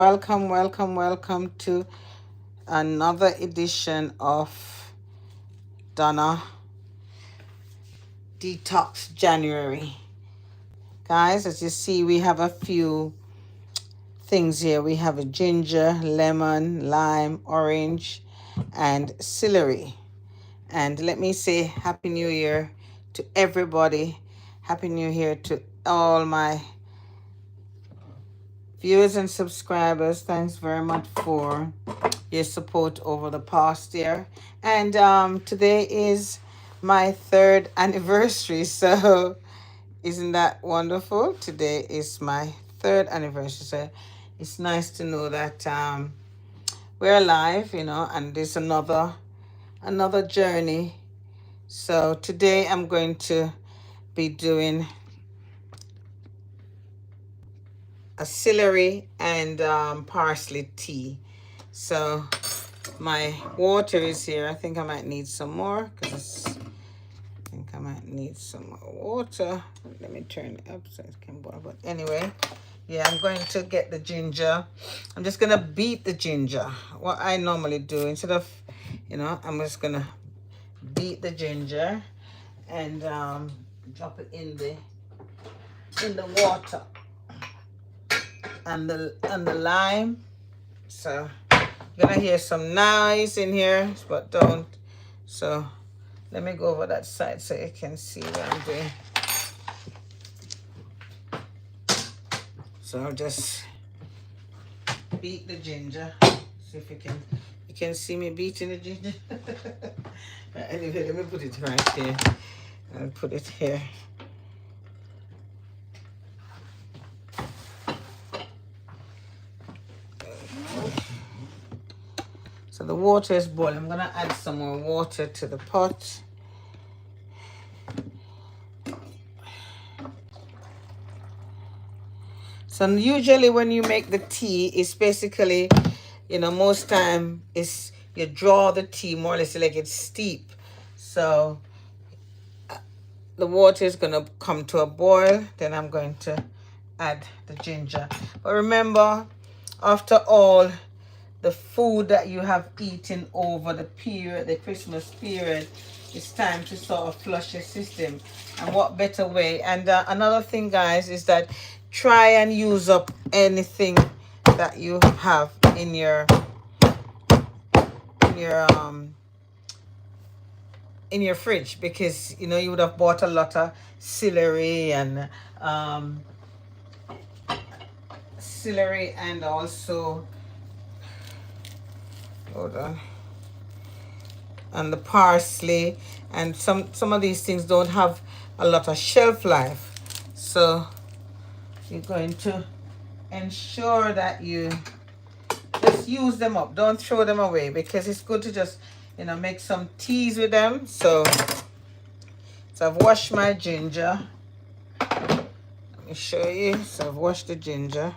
Welcome, welcome, welcome to another edition of Donna Detox January. Guys, as you see, we have a few things here. We have a ginger, lemon, lime, orange, and celery. And let me say Happy New Year to everybody. Happy New Year to all my viewers and subscribers. Thanks very much for your support over the past year. And today is my third anniversary. So isn't that wonderful? Today is my third anniversary. So it's nice to know that we're alive, and there's another journey. So today I'm going to be doing a celery and parsley tea. So my water is here. I think I might need some more because I think I might need some more water. Let me turn it up so it can boil. But anyway, yeah, I'm going to get the ginger. I'm just going to beat the ginger. What I normally do, instead of, I'm just going to beat the ginger and drop it in the water and the lime. So you're gonna hear some noise in here, but don't. So let me go over that side so you can see what I'm doing. So I'll just beat the ginger. See if you can see me beating the ginger. Anyway, let me put it right here. I'll put it here. So the water is boiling. I'm gonna add some more water to the pot. So usually when you make the tea, it's basically, most time it's you draw the tea more or less like it's steep. So the water is gonna come to a boil. Then I'm going to add the ginger. But remember, after all the food that you have eaten over the Christmas period, it's time to sort of flush your system. And what better way? And another thing, guys, is that try and use up anything that you have in your fridge, because you would have bought a lot of celery and also, hold on, and the parsley, and some of these things don't have a lot of shelf life. So you're going to ensure that you just use them up. Don't throw them away, because it's good to just make some teas with them. So I've washed my ginger. Let me show you. So I've washed the ginger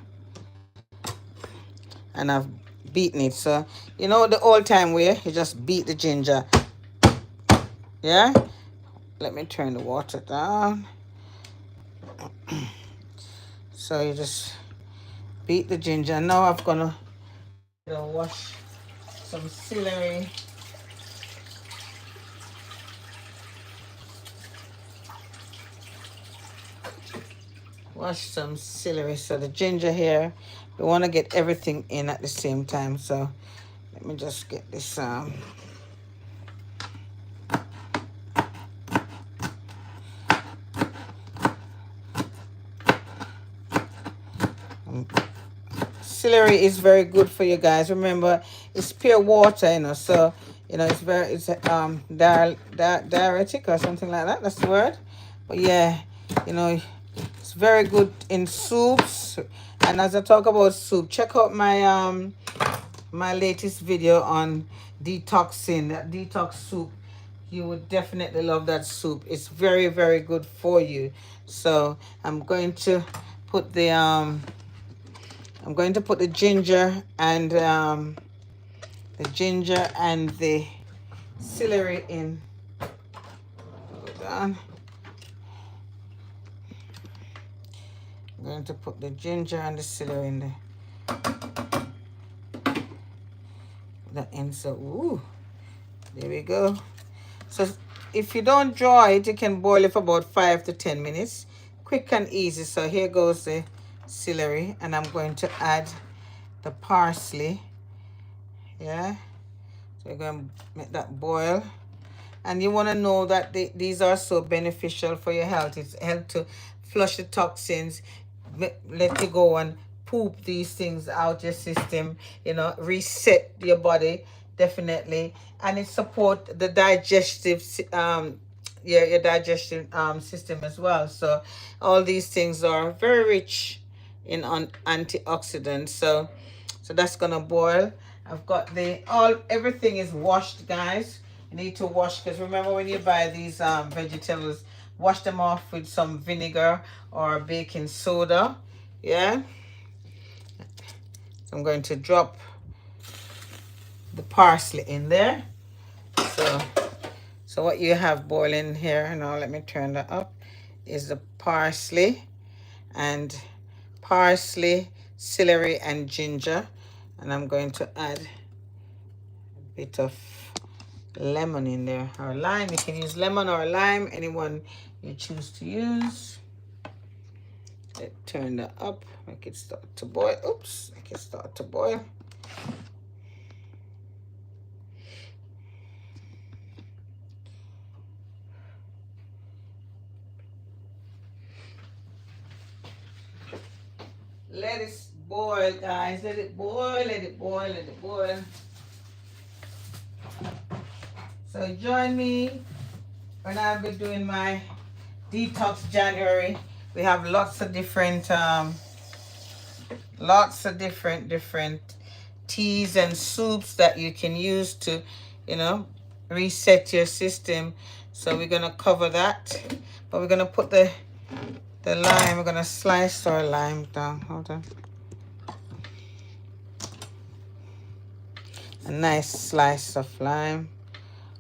and I've beaten it. So the old time way, you just beat the ginger. Yeah, let me turn the water down. So you just beat the ginger. Now I'm gonna wash some celery. Wash some celery. So the ginger here, we want to get everything in at the same time. So let me just get this celery is very good for you guys. Remember, it's pure water, so it's diuretic or something like that. That's the word. But yeah, it's very good in soups. And as I talk about soup, check out my my latest video on detoxing, that detox soup. You would definitely love that soup. It's very, very good for you. So I'm going to put the ginger and the celery in. Hold on. I'm going to put the ginger and the celery in there. That ends so, ooh, there we go. So if you don't draw it, you can boil it for about 5 to 10 minutes. Quick and easy. So here goes the celery, and I'm going to add the parsley. Yeah. So we're going to make that boil. And you want to know that these are so beneficial for your health. It's help to flush the toxins, let you go and poop these things out your system, reset your body, definitely. And it support the digestive your digestive system as well. So all these things are very rich in antioxidants. So that's gonna boil. I've got everything is washed, guys. You need to wash, because remember, when you buy these vegetables, wash them off with some vinegar or baking soda. Yeah. So I'm going to drop the parsley in there. So what you have boiling here, now let me turn that up, is the parsley, celery, and ginger. And I'm going to add a bit of lemon in there, or lime. You can use lemon or lime, anyone you choose to use. Let's turn that up, make it start to boil. Oops, make it start to boil. Let it boil, guys. Let it boil, let it boil, let it boil. So join me when I'll be doing my detox January. We have lots of different teas and soups that you can use to, reset your system. So we're gonna cover that, but we're gonna put the lime. We're gonna slice our lime down. Hold on. A nice slice of lime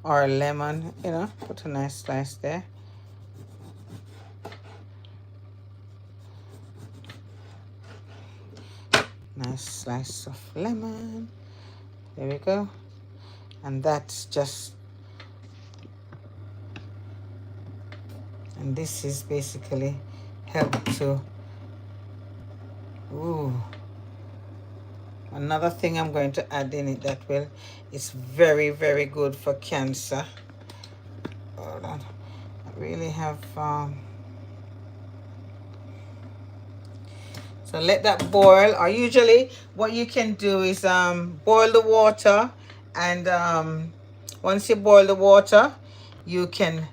or lemon, put a nice slice there. Nice slice of lemon. There we go. And that's just, and this is basically help to, another thing I'm going to add in it that it's very, very good for cancer. Hold on. I really have, so let that boil. Or usually what you can do is boil the water, and once you boil the water, you can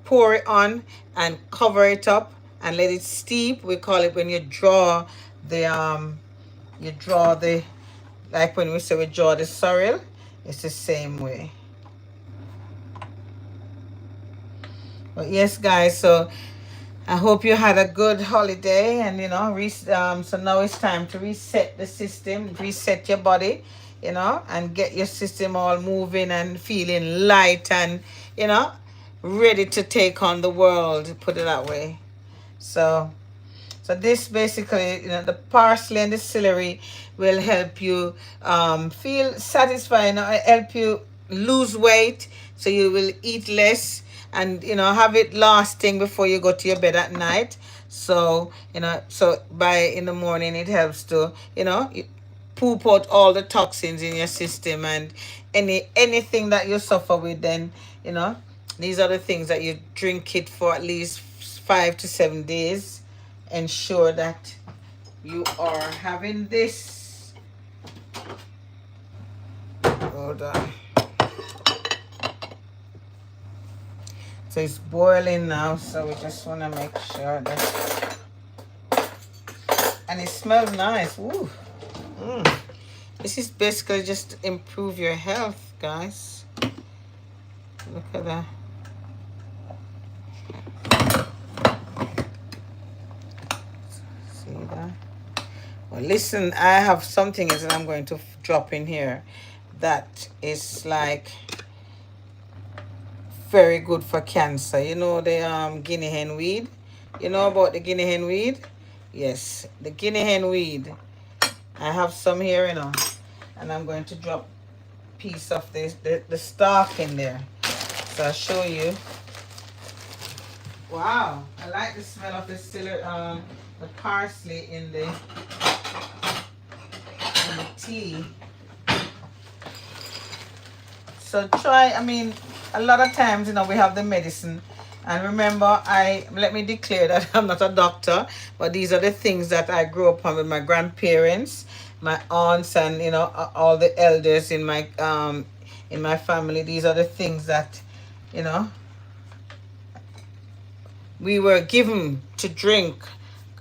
pour it on and cover it up and let it steep. We call it when you draw the like when we say we draw the sorrel, it's the same way. But yes, guys, so I hope you had a good holiday, and so now it's time to reset the system, reset your body, and get your system all moving and feeling light and ready to take on the world, put it that way. So this basically, the parsley and the celery will help you feel satisfied, help you lose weight, so you will eat less, and have it lasting before you go to your bed at night. So so by in the morning it helps to poop out all the toxins in your system, and anything that you suffer with. Then these are the things that you drink it for at least 5 to 7 days. Ensure that you are having this. Hold on. So it's boiling now, so we just want to make sure that, and it smells nice. Ooh. This is basically just to improve your health, guys. Look at that. See that? Well, listen, I have something that I'm going to drop in here that is like very good for cancer. The Guinea hen weed. You know about the Guinea hen weed? Yes, the Guinea hen weed I have some here, and I'm going to drop piece of this the stalk in there. So I'll show you. Wow, I like the smell of the the parsley in the tea. So try, I mean, a lot of times, we have the medicine. And remember, let me declare that I'm not a doctor, but these are the things that I grew up on with my grandparents, my aunts, and all the elders in my family. These are the things that, you know, we were given to drink,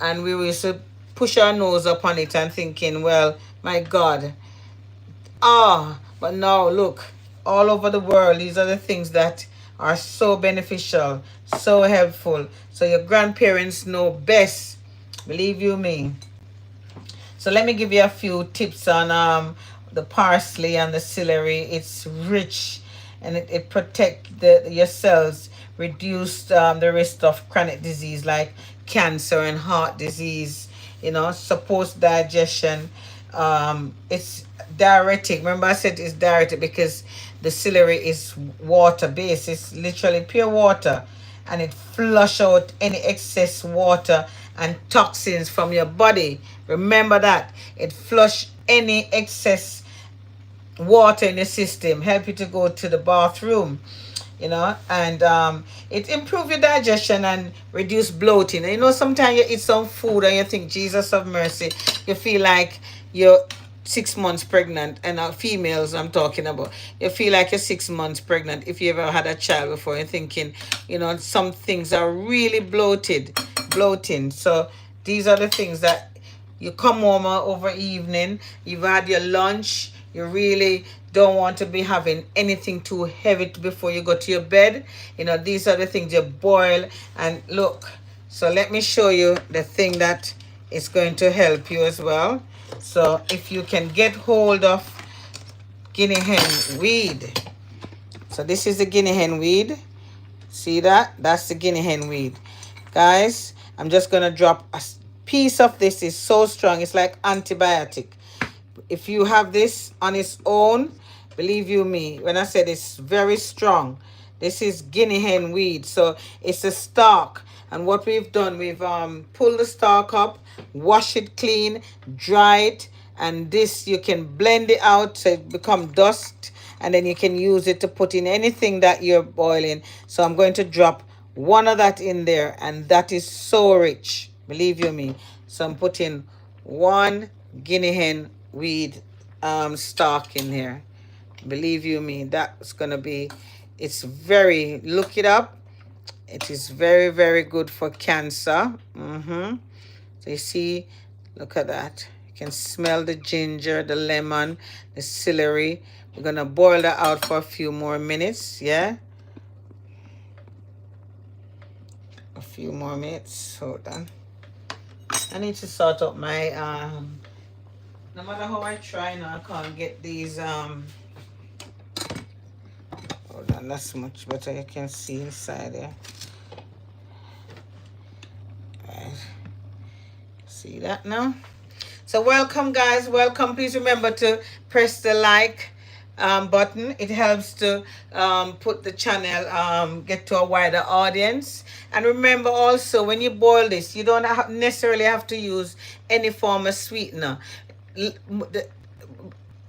and we used to push our nose up on it and thinking, well, my God. But now look, all over the world, these are the things that are so beneficial, so helpful. So your grandparents know best, believe you me. So let me give you a few tips on the parsley and the celery. It's rich, and it protects your cells, reduce the risk of chronic disease like cancer and heart disease, supports digestion. It's diuretic. Remember I said it's diuretic because the celery is water based. It's literally pure water, and it flush out any excess water and toxins from your body. Remember that. It flush any excess water in the system, help you to go to the bathroom, and it improve your digestion and reduce bloating. And sometimes you eat some food and you think, Jesus of mercy, you feel like you're 6 months pregnant. And females I'm talking about, you feel like you're 6 months pregnant. If you ever had a child before, you're thinking, some things are really bloating. So these are the things that you come home over evening, you've had your lunch, you really don't want to be having anything too heavy before you go to your bed. These are the things you boil. And look, so let me show you the thing that is going to help you as well. So if you can get hold of Guinea hen weed. So this is the Guinea hen weed. See that? That's the Guinea hen weed. Guys, I'm just going to drop a piece of this. Is so strong. It's like antibiotic. If you have this on its own, believe you me, when I said it's very strong, this is Guinea hen weed. So it's a stalk. And what we've done, we've pulled the stalk up, wash it clean, dry it, and this you can blend it out so it become dust, and then you can use it to put in anything that you're boiling. So I'm going to drop one of that in there, and that is so rich, believe you me. So I'm putting one Guinea hen weed stalk in here. Believe you me, that's gonna be, it's very, look it up, it is very, very good for cancer. So you see, look at that, you can smell the ginger, the lemon, the celery. We're gonna boil that out for a few more minutes. A few more minutes. Hold on, I need to sort out my no matter how I try now, I can't get these hold on, that's much better. You can see inside there. Right. See that now? So welcome, guys, welcome. Please remember to press the like button. It helps to put the channel get to a wider audience. And remember also, when you boil this, you don't necessarily have to use any form of sweetener.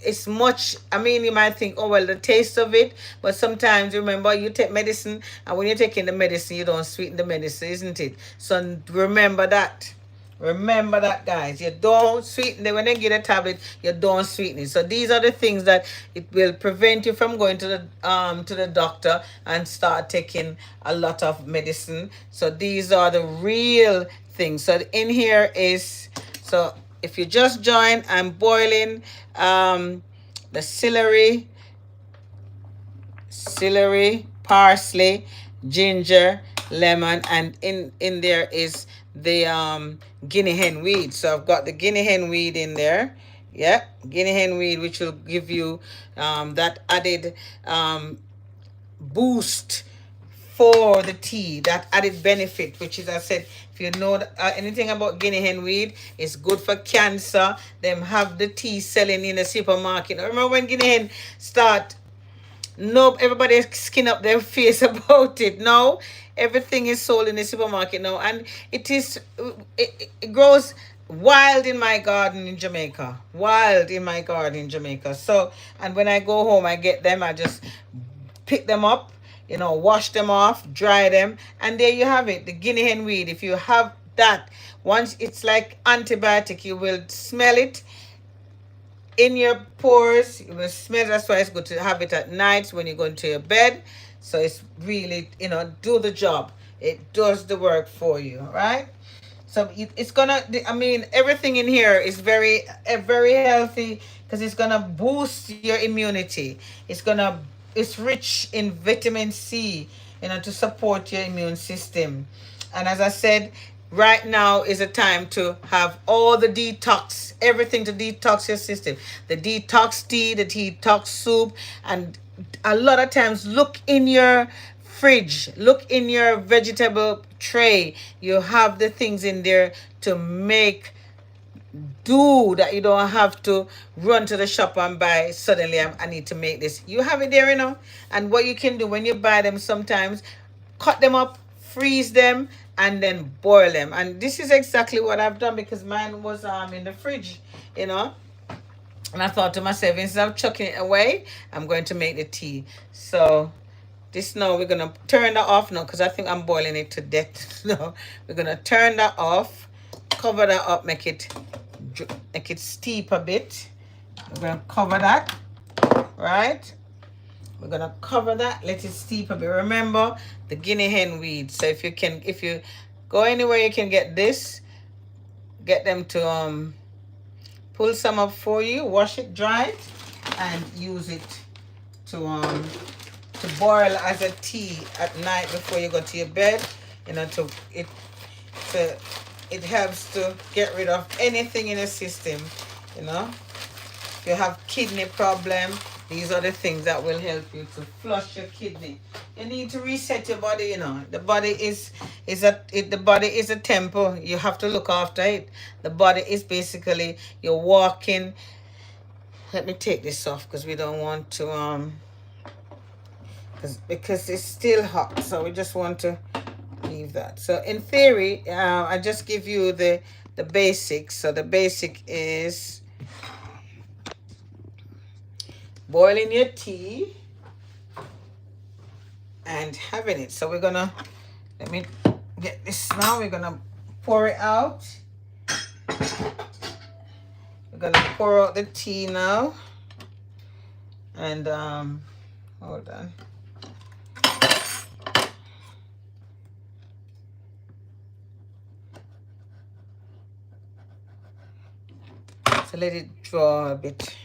It's much, I mean, you might think, oh well, the taste of it, but sometimes, remember, you take medicine, and when you're taking the medicine, you don't sweeten the medicine, isn't it? So remember that. Remember that, guys. You don't sweeten it. When they get a tablet, you don't sweeten it. So these are the things that it will prevent you from going to the doctor and start taking a lot of medicine. So these are the real things. So in here is, so if you just join, I'm boiling the celery, parsley, ginger, lemon, and in there is the Guinea hen weed. So I've got the Guinea hen weed in there. Yeah, Guinea hen weed, which will give you that added boost for the tea, that added benefit, which is, I said, if you know anything about Guinea hen weed, it's good for cancer. Them have the tea selling in the supermarket. I remember when Guinea hen start, no, everybody skin up their face about it. No, everything is sold in the supermarket now, and it grows wild in my garden in Jamaica. Wild in my garden in Jamaica. So, and when I go home, I get them. I just pick them up, wash them off, dry them, and there you have it. The Guinea hen weed. If you have that, once it's like antibiotic, you will smell it in your pores. You will smell. That's why it's good to have it at night when you go into your bed. So it's really, do the job. It does the work for you, right? So it's gonna. I mean, everything in here is very healthy because it's gonna boost your immunity. It's rich in vitamin C, to support your immune system. And as I said, right now is a time to have all the detox, everything to detox your system. The detox tea, the detox soup, and a lot of times look in your fridge, look in your vegetable tray. You have the things in there to make do that. You don't have to run to the shop and buy suddenly. I need to make this. You have it there, and what you can do when you buy them, sometimes cut them up, freeze them, and then boil them. And this is exactly what I've done because mine was in the fridge, and I thought to myself, instead of chucking it away, I'm going to make the tea. So this now we're gonna turn that off now because I think I'm boiling it to death. No, we're gonna turn that off, cover that up, make it steep a bit. We're gonna cover that, right? We're gonna cover that, let it steep a bit. Remember the Guinea hen weed. So if you go anywhere you can get this, get them to pull some up for you, wash it, dry it, and use it to boil as a tea at night before you go to your bed. It helps to get rid of anything in the system. If you have kidney problem, these are the things that will help you to flush your kidney. You need to reset your body. The body the body is a temple. You have to look after it. The body is basically you're walking. Let me take this off because we don't want to because it's still hot, so we just want to leave that. So in theory, I just give you the basics. So the basic is boiling your tea and having it. So let me get this now. We're gonna pour it out. We're gonna pour out the tea now. And hold on. So let it draw a bit.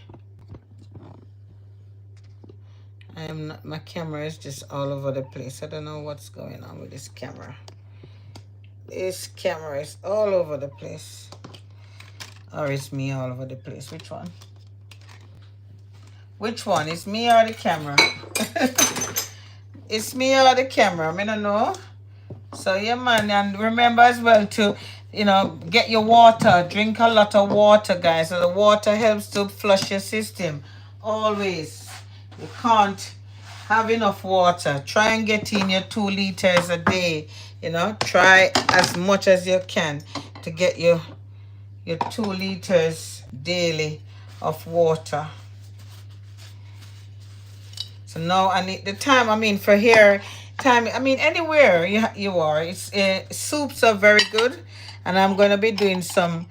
My camera is just all over the place. I don't know what's going on with this camera. This camera is all over the place. Or it's me all over the place. Which one? Which one? It's me or the camera? It's me or the camera? I don't know. So yeah, man, and remember as well to get your water. Drink a lot of water, guys. So the water helps to flush your system. Always. You can't have enough water. Try and get in your 2 liters a day. Try as much as you can to get your 2 liters daily of water. So now I need the time. I mean, for here, time. I mean, anywhere you are, it's soups are very good, and I'm gonna be doing some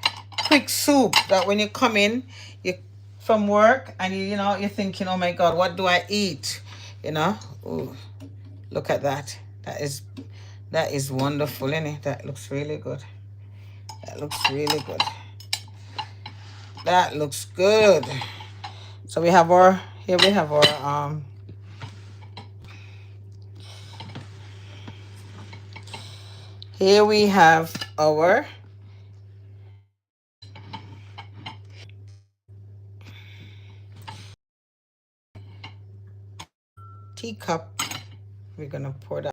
quick soup that when you come in, you from work and you're thinking, oh my God, what do I eat? Ooh, look at that. That is wonderful, isn't it? That looks really good. That looks really good. That looks good. So we have our here we have our here we have our teacup. We're gonna pour that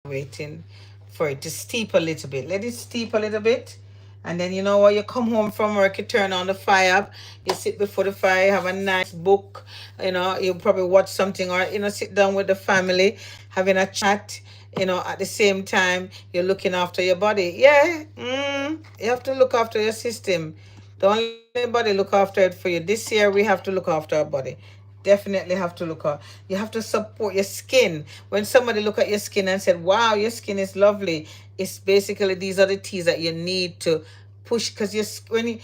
waiting for it to steep a little bit. Let it steep a little bit. And then you know what, you come home from work, you turn on the fire up, you sit before the fire, you have a nice book, you probably watch something, or sit down with the family, having a chat, at the same time you're looking after your body. Yeah, you have to look after your system. Don't let anybody look after it for you. This year we have to look after our body. Definitely have to look at. You have to support your skin. When somebody look at your skin and said, "Wow, your skin is lovely," it's basically these are the teas that you need to push, because when you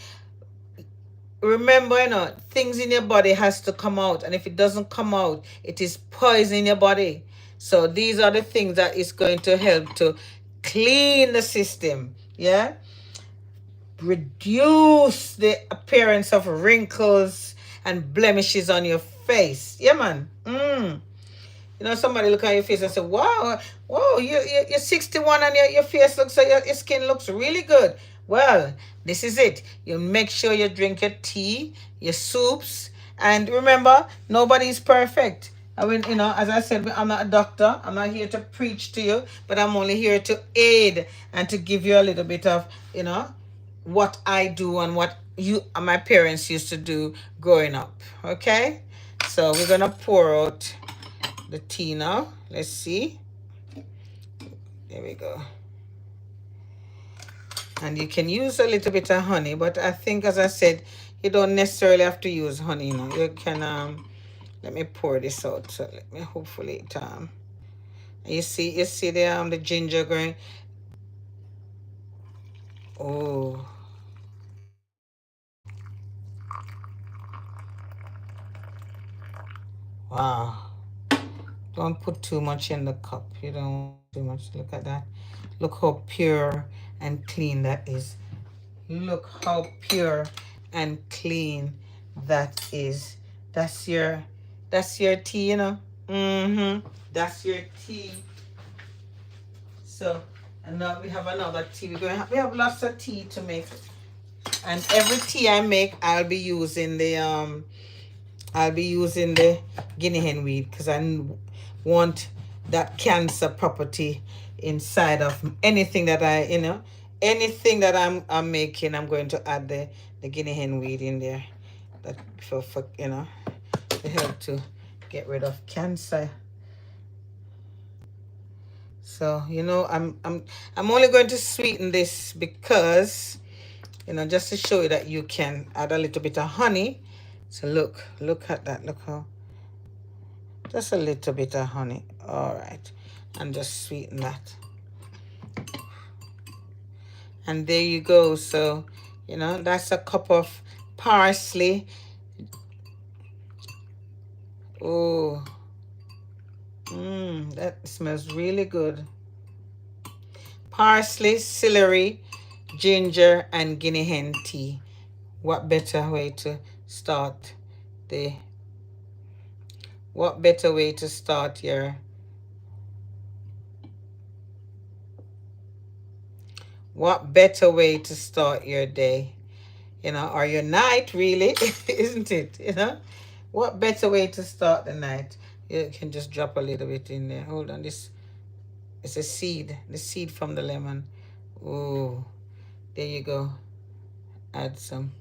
remember, things in your body has to come out, and if it doesn't come out, it is poison in your body. So these are the things that is going to help to clean the system. Yeah, reduce the appearance of wrinkles and blemishes on your face. Yeah, man. Somebody look at your face and say, "Wow, wow, you're 61 and your face looks, your skin looks really good." Well, this is it. You make sure you drink your tea, your soups, and remember, nobody is perfect. I mean, as I said, I'm not a doctor. I'm not here to preach to you, but I'm only here to aid and to give you a little bit of, what I do and what you my parents used to do growing up. Okay, so we're gonna pour out the tea now. Let's see. There we go. And you can use a little bit of honey, but I think, as I said, you don't necessarily have to use honey. You can let me pour this out. So let me hopefully it you see the ginger going. Oh, wow. Don't put too much in the cup. You don't want too much. Look at that. Look how pure and clean that is. Look how pure and clean that is. That's your tea. That's your tea. So, and now we have another tea. We have lots of tea to make. And every tea I make, I'll be using the guinea hen weed, because I want that cancer property inside of anything that anything that I'm making. I'm going to add the guinea hen weed in there, that for to help to get rid of cancer. So I'm only going to sweeten this because just to show you that you can add a little bit of honey. So look at that. Look how, just a little bit of honey. All right. And just sweeten that. And there you go. So, that's a cup of parsley. Oh, that smells really good. Parsley, celery, ginger, and Guinea hen tea. What better way to start the what better way to start your what better way to start your day, or your night, really? Isn't it? What better way to start the night? You can just drop a little bit in there. Hold on, this is the seed from the lemon. Oh, there you go. Add some.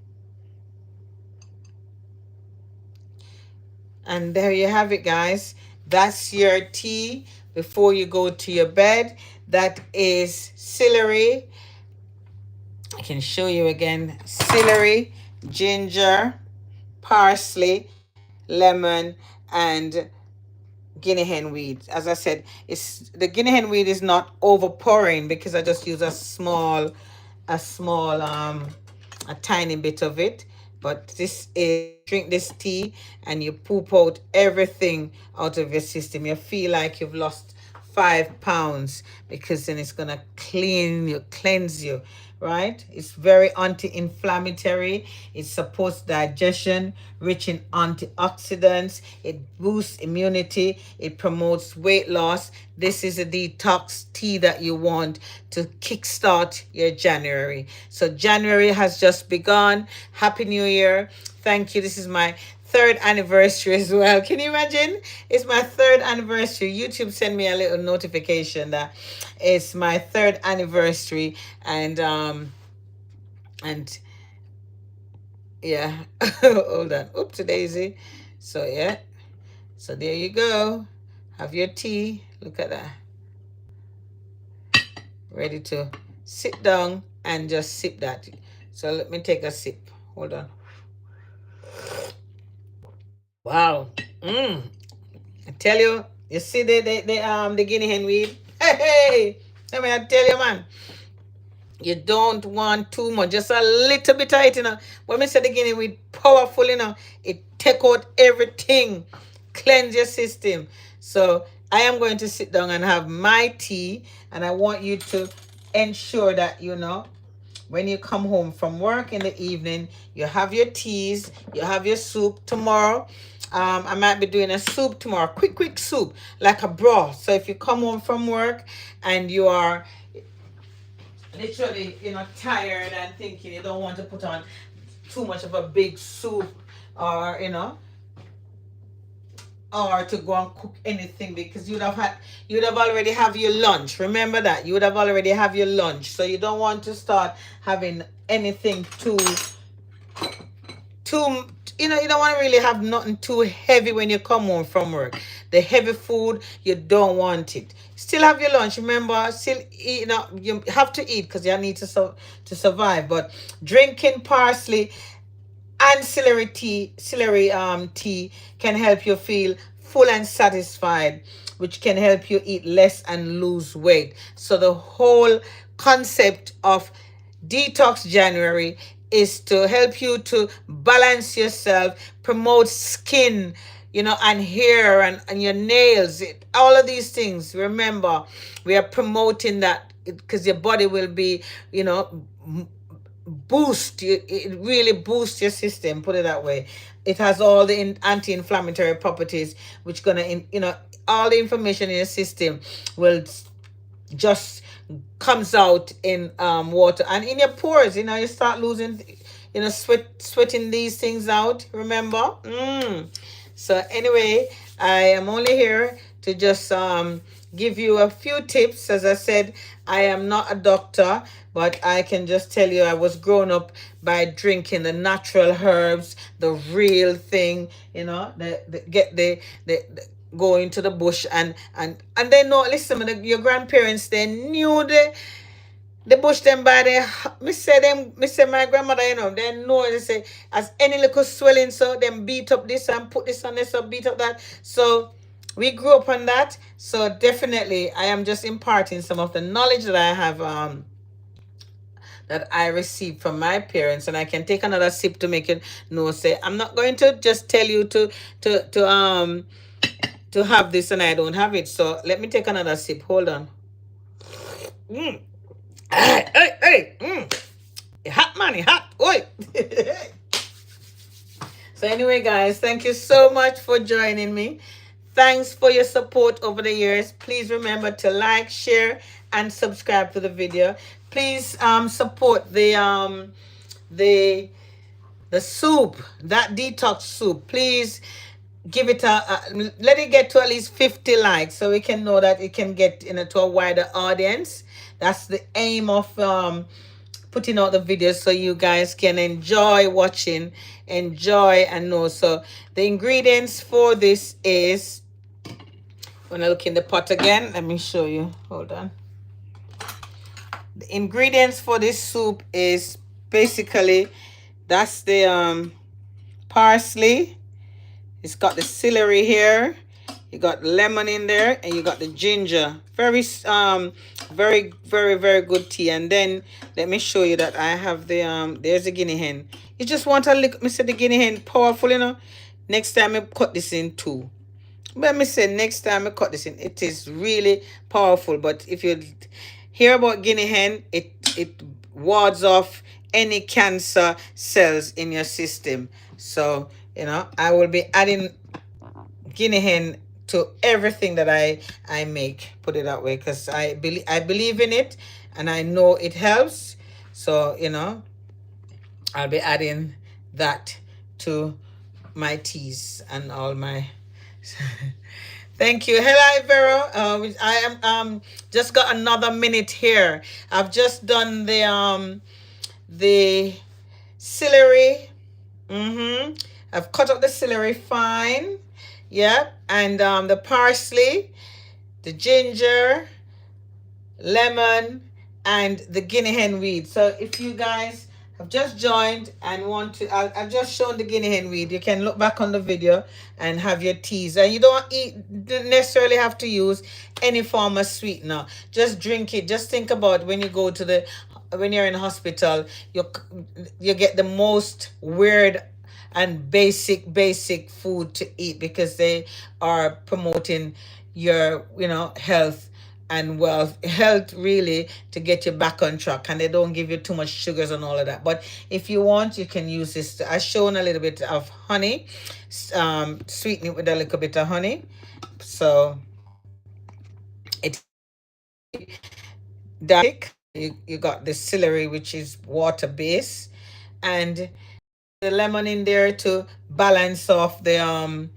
And there you have it, guys. That's your tea before you go to your bed. That is celery. I can show you again. Celery, ginger, parsley, lemon, and guinea hen weed. As I said, the guinea hen weed is not overpouring, because I just use a tiny bit of it. But this is, drink this tea and you poop out everything out of your system. You feel like you've lost 5 pounds, because then it's gonna cleanse you, right? It's very anti-inflammatory. It supports digestion, rich in antioxidants. It boosts immunity. It promotes weight loss. This is a detox tea that you want to kickstart your January. So January has just begun. Happy New Year. Thank you. This is my third anniversary as well. Can you imagine? It's my third anniversary. YouTube sent me a little notification that it's my third anniversary, and yeah. Hold on. Oops, Daisy. So yeah. So there you go. Have your tea. Look at that. Ready to sit down and just sip that. So let me take a sip. Hold on. Wow. I tell you, you see the Guinea hen weed? Hey, let me tell you, man. You don't want too much, just a little bit of it, When we say the Guinea weed powerful, it take out everything, cleanse your system. So I am going to sit down and have my tea, and I want you to ensure that when you come home from work in the evening, you have your teas, you have your soup. Tomorrow, I might be doing a soup tomorrow, quick soup, like a broth. So if you come home from work and you are literally, tired and thinking you don't want to put on too much of a big soup, or, or to go and cook anything, because you'd have already have your lunch. Remember that you would have already have your lunch, so you don't want to start having anything too you don't want to really have nothing too heavy when you come home from work. The heavy food, you don't want it. Still have your lunch, remember. Still eat, you have to eat because you need to survive. But drinking parsley and celery tea can help you feel full and satisfied, which can help you eat less and lose weight. So the whole concept of Detox January is to help you to balance yourself, promote skin, and hair, and your nails, all of these things. Remember, we are promoting that because your body will be, it really boosts your system, put it that way. It has all the anti-inflammatory properties, which gonna all the information in your system will just comes out in water and in your pores. You start losing, sweating these things out, remember. So anyway, I am only here to just give you a few tips. As I said, I am not a doctor, but I can just tell you I was grown up by drinking the natural herbs, the real thing, the go into the bush, and they know. Listen, your grandparents, they knew the bush them by the me say my grandmother, they know. They say as any little swelling, so them beat up this and put this on this, or beat up that. So we grew up on that. So definitely I am just imparting some of the knowledge that I have, that I received from my parents. And I can take another sip to make it know, say I'm not going to just tell you to have this and I don't have it. So let me take another sip. Hold on. Hey. Hot, man, hot. Oi. So anyway, guys, thank you so much for joining me. Thanks for your support over the years. Please remember to like, share, and subscribe to the video. Please support the soup, that detox soup. Please give it let it get to at least 50 likes, so we can know that it can get to a wider audience. That's the aim of putting out the videos, so you guys can enjoy watching, enjoy, and know. So the ingredients for this is, when I look in the pot again, let me show you. Hold on. The ingredients for this soup is basically, that's the parsley. It's got the celery here. You got lemon in there, and you got the ginger. Very very good tea. And then let me show you that I have the there's the Guinea hen. You just want a little. Me say the Guinea hen powerful, Next time I cut this in too. But me say next time I cut this in, it is really powerful. But if you hear about Guinea hen, it wards off any cancer cells in your system. So I will be adding Guinea hen to everything that I make, put it that way, because I believe in it and I know it helps. So I'll be adding that to my teas and all my thank you. Hello, Vero. I am just got another minute here. I've just done the celery. Mm-hmm. I've cut up the celery fine. Yep. And the parsley, the ginger, lemon, and the guinea hen weed. So if you guys have just joined and want to, I've just shown the guinea hen weed. You can look back on the video and have your teas. And you don't necessarily have to use any form of sweetener. Just drink it. Just think about when you go to when you're in hospital, you get the most weird and basic food to eat because they are promoting your health and health really to get you back on track, and they don't give you too much sugars and all of that. But if you want, you can use this. I've shown a little bit of honey, sweeten it with a little bit of honey, so it's thick. You got the celery, which is water base, and the lemon in there to balance off the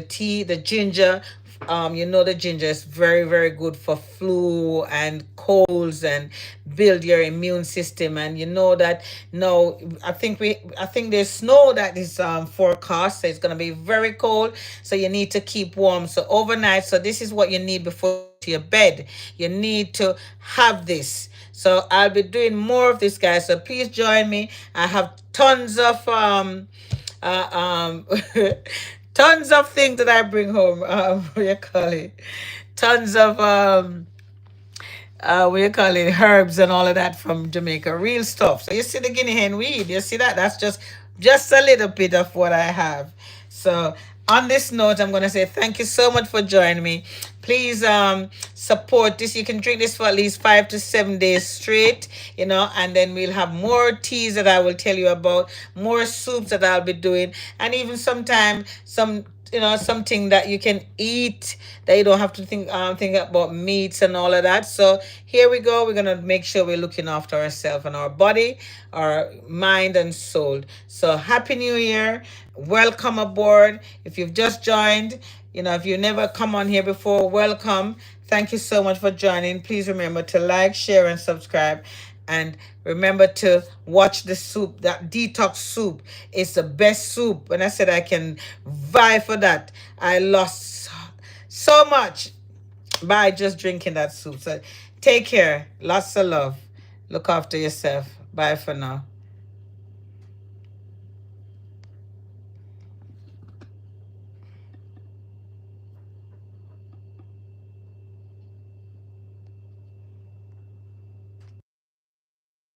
tea, the ginger. The ginger is very good for flu and colds and build your immune system. And you know that no, I think there's snow that is forecast, so it's gonna be very cold. So you need to keep warm. So overnight, so this is what you need before to your bed. You need to have this. So I'll be doing more of this, guys. So please join me. I have tons of uh, um tons of things that I bring home. What do you call it? Tons of what you call it, herbs and all of that from Jamaica, real stuff. So you see the guinea hen weed, you see that? That's just a little bit of what I have. So on this note, I'm gonna say thank you so much for joining me. Please support this. You can drink this for at least 5 to 7 days straight, and then we'll have more teas that I will tell you about, more soups that I'll be doing, and even sometime something that you can eat that you don't have to think about meats and all of that. So here we go. We're gonna make sure we're looking after ourselves and our body, our mind and soul. So happy new year. Welcome aboard. If you've just joined, if you never come on here before, welcome. Thank you so much for joining. Please remember to like, share, and subscribe. And remember to watch the soup. That detox soup is the best soup. When I said I can vie for that, I lost so much by just drinking that soup. So take care. Lots of love. Look after yourself. Bye for now.